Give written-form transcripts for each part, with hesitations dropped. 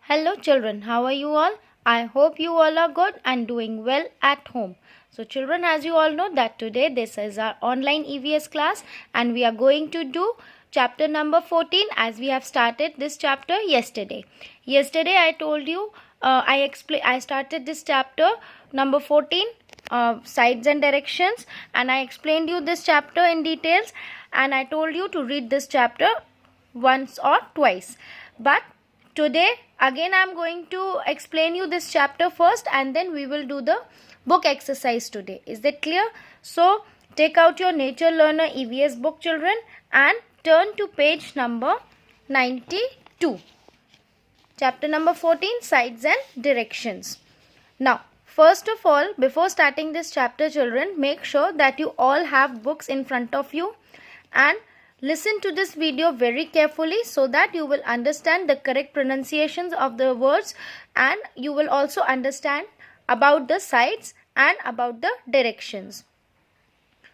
Hello children, how are you all? I hope you all are good and doing well at home. So children, as you all know that today this is our online EVS class and we are going to do chapter number 14 as we have started this chapter yesterday. Yesterday I told you I started this chapter number 14 sides and directions, and I explained you this chapter in details, and I told you to read this chapter once or twice. But today again I am going to explain you this chapter first, and then we will do the book exercise today. Is that clear? So take out your Nature Learner EVS book, children, and turn to page number 92. Chapter number 14, sides and directions. Now, first of all, before starting this chapter, children, make sure that you all have books in front of you and listen to this video very carefully so that you will understand the correct pronunciations of the words, and you will also understand about the sides and about the directions.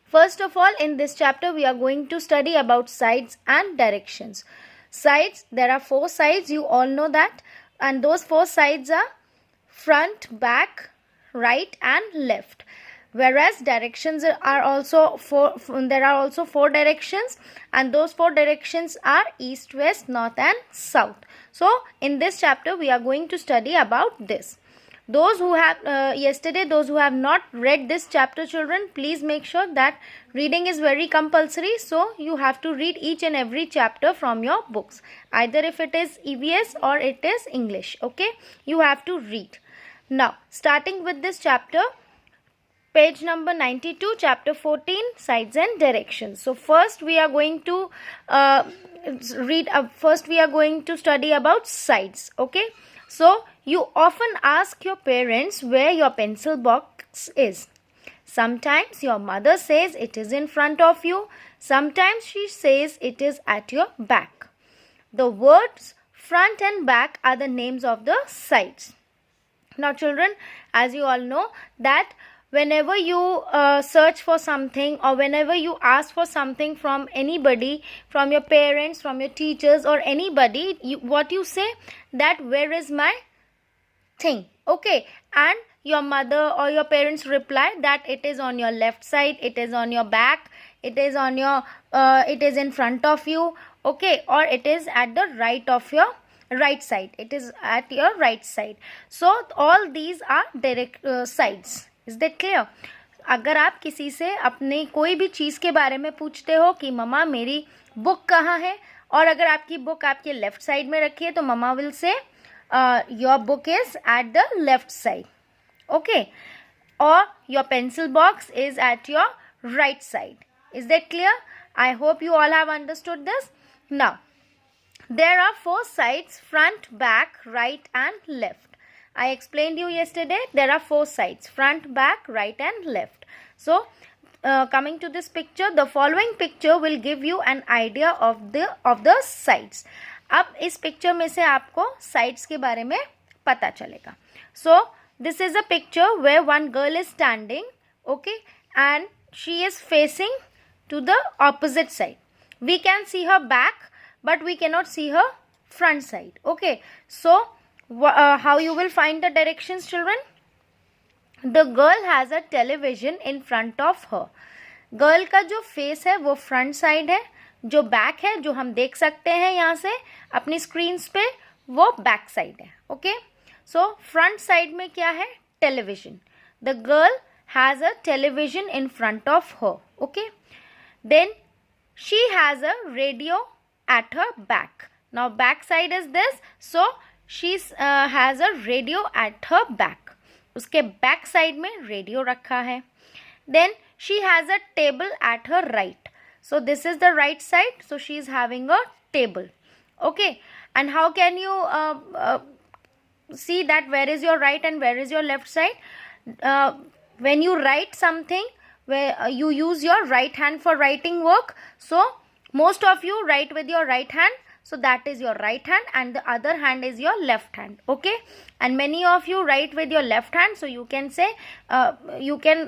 First of all, in this chapter we are going to study about sides and directions. Sides, there are 4 sides, you all know that, and those 4 sides are front, back, right and left. Whereas directions are also there are also 4 directions, and those 4 directions are east, west, north and south. So in this chapter we are going to study about this. Those who have those who have not read this chapter, children, please make sure that reading is very compulsory. So you have to read each and every chapter from your books, either if it is EVS or it is English. Okay, you have to read. Now starting with this chapter, page number 92, chapter 14, sides and directions. So first we are going to study about sides. Okay, so you often ask your parents where your pencil box is. Sometimes your mother says it is in front of you. Sometimes she says it is at your back. The words front and back are the names of the sides. Now children, as you all know that whenever you search for something, or whenever you ask for something from anybody, from your parents, from your teachers or anybody, what you say, that where is my thing? Okay, and your mother or your parents reply that it is on your left side, it is on your back, it is on your it is in front of you, okay, or it is at the right of your right side, it is at your right side. So all these are direct sides. Is that clear? अगर आप किसी से अपने कोई भी चीज़ के बारे में पूछते हो कि मम्मा मेरी बुक कहाँ है, और अगर आपकी बुक आपके लेफ्ट साइड में रखी है तो मम्मा will say your book is at the left side. Okay, और your pencil box is at your right side. Is that clear? I hope you all have understood this. Now, there are 4 sides: front, back, right and left. I explained you yesterday there are 4 sides: front, back, right and left. So, coming to this picture, the following picture will give you an idea of the sides. अब इस picture में से आपको sides के बारे में पता चलेगा. So, this is a picture where one girl is standing, okay, and she is facing to the opposite side. We can see her back, but we cannot see her front side. Okay, so how you will find the directions, children? The girl has a television in front of her. Girl का जो face है वो front side है, जो back है, जो हम देख सकते हैं यहाँ से अपनी स्क्रीन पे, वो बैक साइड है. ओके, सो फ्रंट साइड में क्या है? Television. The girl has a television in front of her. Okay, then she has a radio at her back. Now back side is this, so she has a radio at her back. उसके back side में radio रखा है. Then she has a table at her right. So this is the right side, so she is having a table. Okay, and how can you see that where is your right and where is your left side? When you write something, where you use your right hand for writing work, so most of you write with your right hand, so that is your right hand, and the other hand is your left hand. Okay, and many of you write with your left hand, so you can say you can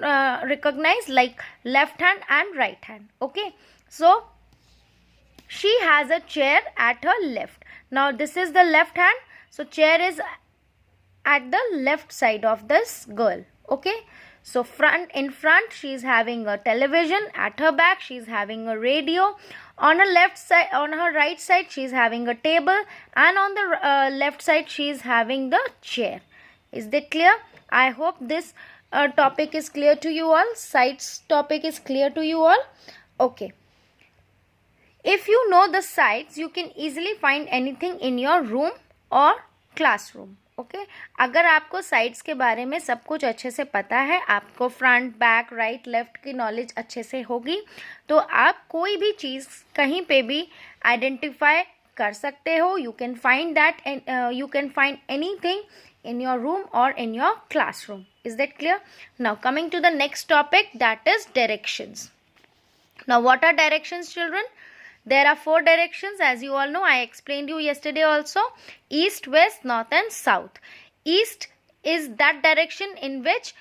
recognize like left hand and right hand. Okay, so she has a chair at her left. Now this is the left hand, So chair is at the left side of this girl. Okay, so in front she is having a television, at her back she is having a radio, on her left side, on her right side she is having a table, and on the left side she is having the chair. Is that clear? I hope this topic is clear to you all. Sights topic is clear to you all. Okay, if you know the sights, you can easily find anything in your room or classroom. Okay अगर आपको sides के बारे में सब कुछ अच्छे से पता है, आपको फ्रंट बैक राइट लेफ्ट की नॉलेज अच्छे से होगी, तो आप कोई भी चीज़ कहीं पे भी आइडेंटिफाई कर सकते हो. You can find that and you can find anything in your room or in your classroom. Is that clear? Now coming to the next topic, that is directions. Now what are directions, children? There are 4 directions, as you all know. I explained you yesterday also. East, west, north and south. East is that direction in which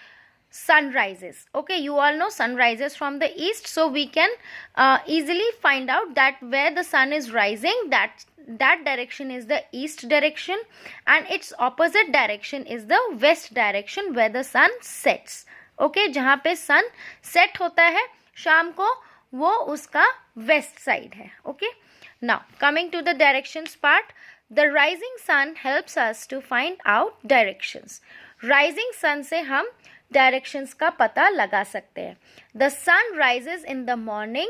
sun rises. Okay, you all know sun rises from the east, so we can easily find out that where the sun is rising, that direction is the east direction, and its opposite direction is the west direction where the sun sets. Okay, जहाँ पे sun set होता है शाम को, वो उसका west side है. Okay, now coming to the directions part, the rising sun helps us to find out directions. Rising sun से हम directions का पता लगा सकते हैं. The sun rises in the morning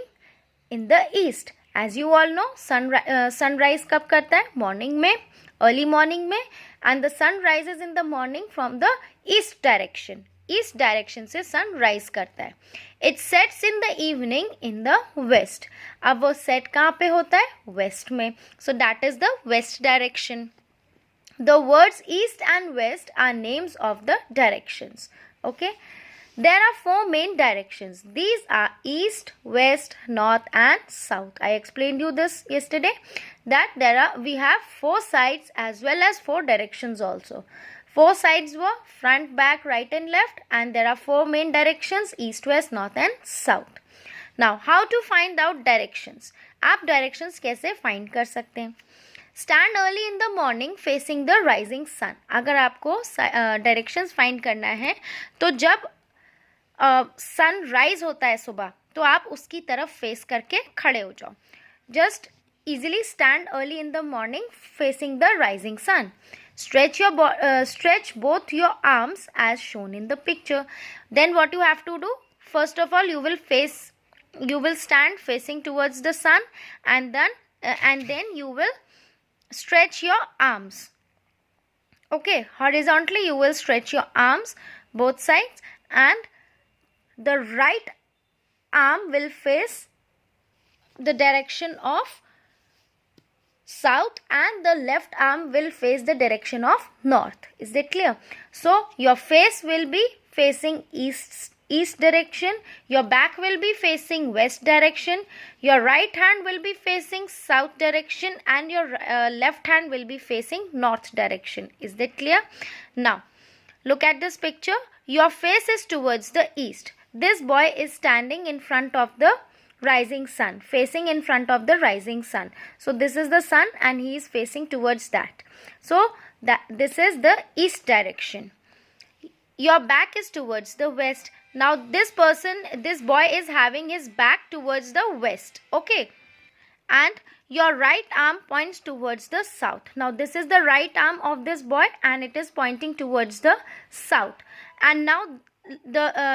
in the east. As you all know, sunrise कब करता है? Morning में, early morning में, and the sun rises in the morning from the east direction. East direction से sun rise करता है. It sets in the evening in the west. अब वो set कहाँ पे होता है? West में. So that is the west direction. The words east and west are names of the directions. Okay. There are 4 main directions. These are east, west, north and south. I explained you this yesterday, that we have 4 sides as well as 4 directions also. 4 sides were front, back, right and left, and there are 4 main directions, east, west, north and south. Now how to find out directions? आप directions कैसे find कर सकते हैं? Stand early in the morning facing the rising sun. अगर आपको directions find करना है, तो जब सन राइज होता है सुबह, तो आप उसकी तरफ फेस करके खड़े हो जाओ. Just easily stand early in the morning facing the rising sun. Stretch both your arms as shown in the picture. Then what you have to do? First of all, you will stand facing towards the sun, and then you will stretch your arms. Okay, horizontally you will stretch your arms both sides, and the right arm will face the direction of south and the left arm will face the direction of north. Is that clear? So your face will be facing east direction, your back will be facing west direction, your right hand will be facing south direction, and your left hand will be facing north direction. Is that clear? Now look at this picture. Your face is towards the east. This boy is standing in front of the rising sun, facing in front of the rising sun. So this is the sun and he is facing towards that. So this is the east direction. Your back is towards the west. Now this boy is having his back towards the west. Okay. And your right arm points towards the south. Now this is the right arm of this boy and it is pointing towards the south. And now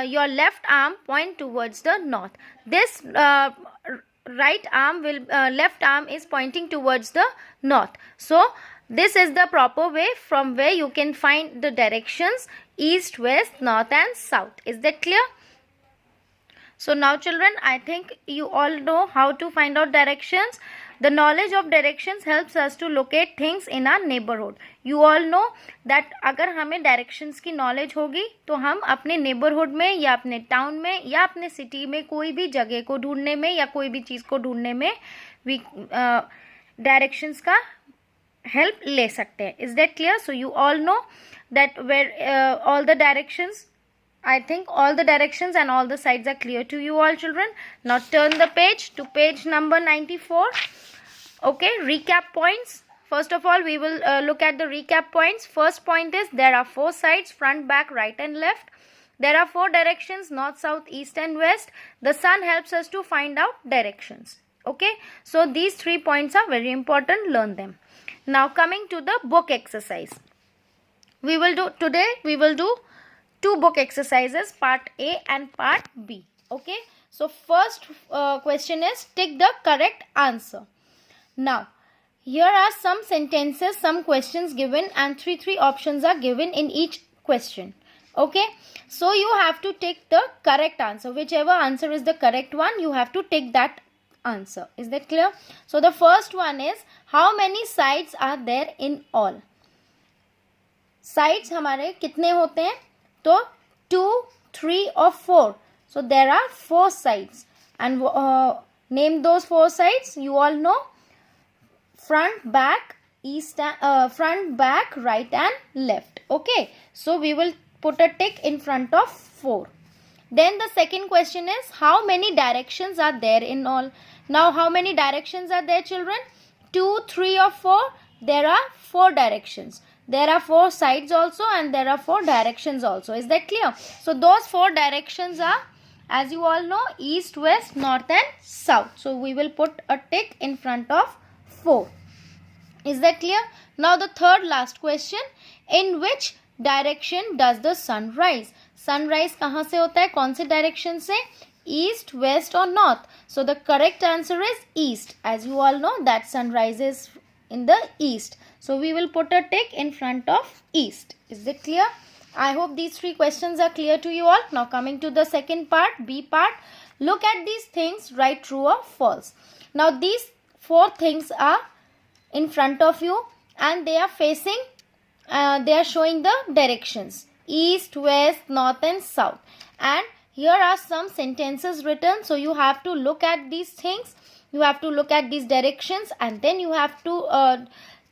your left arm point towards the north. This left arm is pointing towards the north. So this is the proper way from where you can find the directions east, west, north and south. Is that clear? So now children, I think you all know how to find out directions. The knowledge of directions helps us to locate things in our neighborhood. You all know that अगर हमें directions की knowledge होगी तो हम अपने neighborhood में या अपने town में या अपने city में कोई भी जगह को ढूंढने में या कोई भी चीज़ को ढूंढने में directions का help ले सकते हैं. Is that clear? So you all know that where all the directions, I think all the directions and all the sides are clear to you all children. Now turn the page to page number 94. Okay, recap points. first of all, we will look at the recap points. First point is there are 4 sides, front, back, right and left. There are 4 directions, north, south, east and west. The sun helps us to find out directions. Okay, so these 3 points are very important. Learn them. Now coming to the book exercise. We will do 2 book exercises, part A and part B. Okay, so first question is tick the correct answer. Now here are some sentences, some questions given, and three options are given in each question. Okay, so you have to tick the correct answer. Whichever answer is the correct one, you have to tick that answer. Is that clear? So the first one is, how many sides are there in all? Sides हमारे कितने होते हैं? तो 2, 3 or 4. So there are 4 sides. And name those 4 sides. You all know. Front, back, front, back, right and left. Okay. So we will put a tick in front of 4. Then the second question is, how many directions are there in all? Now how many directions are there, children? 2, 3 or 4? There are 4 directions. There are 4 sides also and there are 4 directions also. Is that clear? So those 4 directions are, as you all know, east, west, north and south. So we will put a tick in front of 4. Is that clear? Now the third last question, in which direction does the sun rise? Sunrise कहाँ से होता है? कौन से direction से? East, west or north? So the correct answer is east. As you all know that sun rises in the east. So we will put a tick in front of east. Is it clear? I hope these 3 questions are clear to you all. Now coming to the second part, B part. Look at these things, write true or false. Now these 4 things are in front of you and they are facing, they are showing the directions. East, west, north and south. And here are some sentences written. So you have to look at these things. You have to look at these directions and then you have to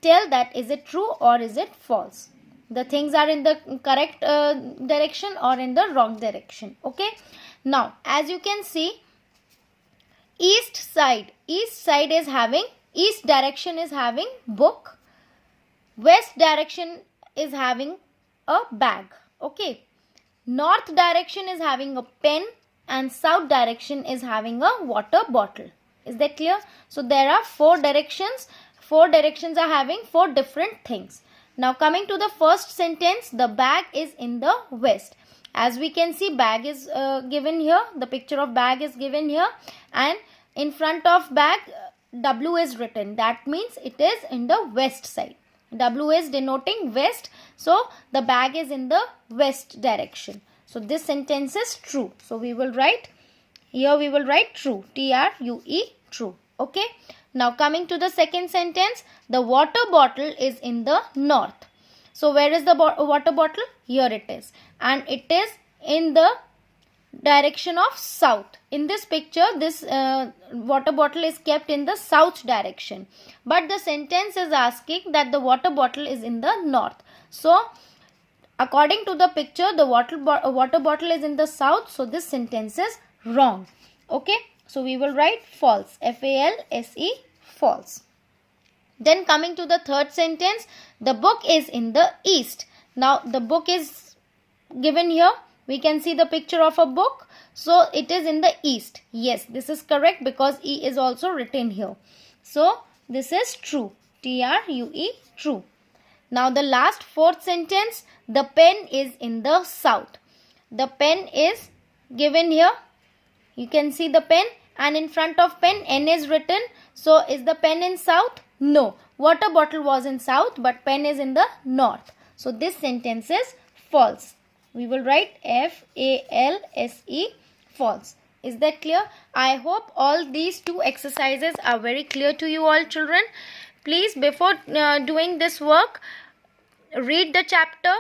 tell that is it true or is it false. The things are in the correct direction or in the wrong direction. Okay. Now as you can see, east direction is having book. West direction is having a bag. Okay. North direction is having a pen and south direction is having a water bottle. Is that clear? So there are 4 directions. 4 directions are having 4 different things. Now coming to the first sentence, the bag is in the west. As we can see, bag is given here. The picture of bag is given here. And in front of bag, W is written. That means it is in the west side. W is denoting west. So the bag is in the west direction. So this sentence is true. So we will write, here we will write true. T-R-U-E, true. Okay. Now coming to the second sentence, the water bottle is in the north. So where is the water bottle? Here it is. And it is in the direction of south. In this picture, this water bottle is kept in the south direction. But the sentence is asking that the water bottle is in the north. So according to the picture, the water bottle is in the south. So this sentence is wrong. Okay. So we will write false. F-A-L-S-E, false. Then coming to the third sentence, the book is in the east. Now the book is given here. We can see the picture of a book. So it is in the east. Yes, this is correct because E is also written here. So this is true. T-R-U-E, true. Now the last fourth sentence, the pen is in the south. The pen is given here. You can see the pen and in front of pen N is written. So is the pen in south? No. Water bottle was in south but pen is in the north. So this sentence is false. We will write F-A-L-S-E, false. Is that clear? I hope all these 2 exercises are very clear to you all, children. Please, before doing this work, read the chapter.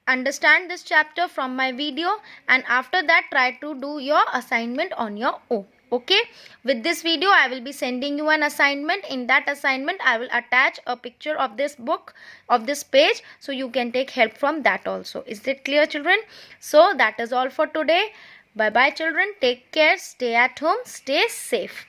Understand this chapter from my video and after that try to do your assignment on your own. Okay, with this video I will be sending you an assignment. In that assignment I will attach a picture of this book, of this page, so you can take help from that also. Is it clear, children? So that is all for today. Bye bye, children. Take care, stay at home, stay safe.